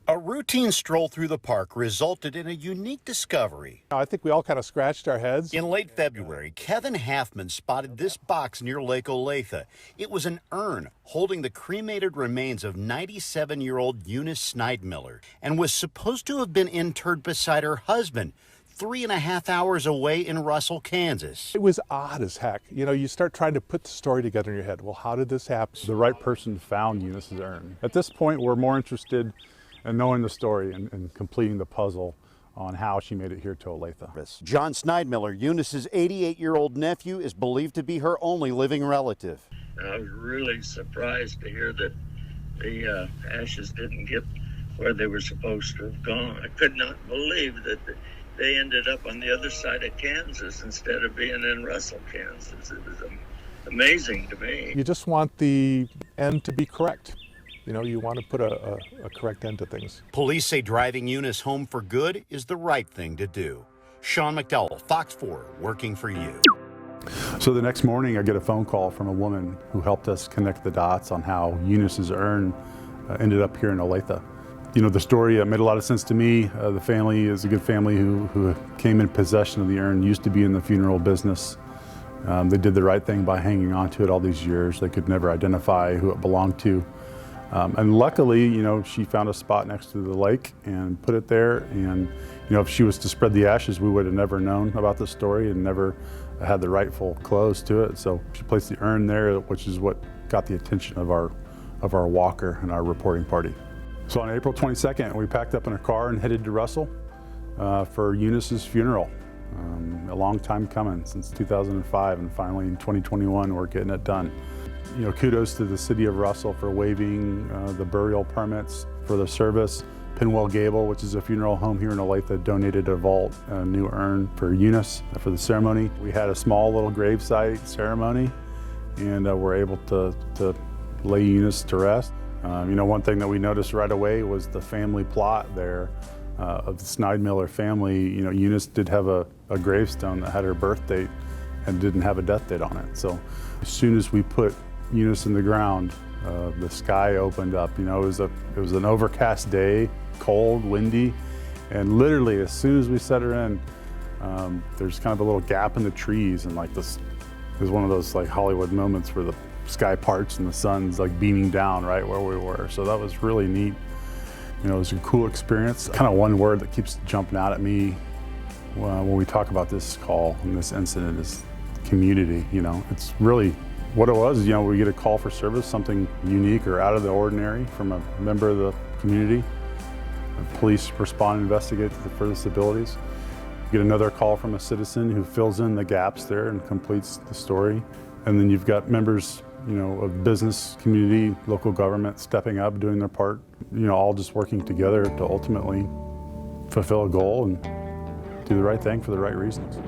A routine stroll through the park resulted in a unique discovery. I think we all kind of scratched our heads. In late February, Kevin Halfman spotted this box near Lake Olathe. It was an urn holding the cremated remains of 97-year-old Eunice Schneidmiller and was supposed to have been interred beside her husband 3.5 hours away in Russell, Kansas. It was odd as heck. You know, you start trying to put the story together in your head. Well, how did this happen? The right person found Eunice's urn. At this point, we're more interested in knowing the story and completing the puzzle on how she made it here to Olathe. John Schneidmiller, Eunice's 88-year-old nephew, is believed to be her only living relative. I was really surprised to hear that the ashes didn't get where they were supposed to have gone. I could not believe that they ended up on the other side of Kansas instead of being in Russell, Kansas. It was amazing to me. You just want the end to be correct. You know, you want to put a correct end to things. Police say driving Eunice home for good is the right thing to do. Sean McDowell, Fox 4, working for you. So the next morning, I get a phone call from a woman who helped us connect the dots on how Eunice's urn ended up here in Olathe. You know, the story made a lot of sense to me. The family is a good family who came in possession of the urn, used to be in the funeral business. They did the right thing by hanging on to it all these years. They could never identify who it belonged to. And luckily, you know, she found a spot next to the lake and put it there. And, you know, if she was to spread the ashes, we would have never known about the story and never had the rightful close to it. So she placed the urn there, which is what got the attention of our walker and our reporting party. So on April 22nd, we packed up in a car and headed to Russell for Eunice's funeral. A long time coming, since 2005, and finally in 2021, we're getting it done. You know, kudos to the city of Russell for waiving the burial permits for the service. Pinwell Gable, which is a funeral home here in Olathe, donated a vault, a new urn for Eunice for the ceremony. We had a small little gravesite ceremony, and we're able to lay Eunice to rest. You know, one thing that we noticed right away was the family plot there of the Schneidmiller family. You know, Eunice did have a gravestone that had her birth date and didn't have a death date on it. So as soon as we put Eunice in the ground, the sky opened up. You know, it was an overcast day, cold, windy, and literally as soon as we set her in, there's kind of a little gap in the trees, and like this is one of those like Hollywood moments where the sky parts and the sun's like beaming down right where we were. So that was really neat. You know, it was a cool experience. Kind of one word that keeps jumping out at me when we talk about this call and this incident is community. You know, it's really what it was. You know, we get a call for service, something unique or out of the ordinary from a member of the community. The police respond and investigate to the furthest abilities. You get another call from a citizen who fills in the gaps there and completes the story. And then you've got members, you know, of business, community, local government stepping up, doing their part, you know, all just working together to ultimately fulfill a goal and do the right thing for the right reasons.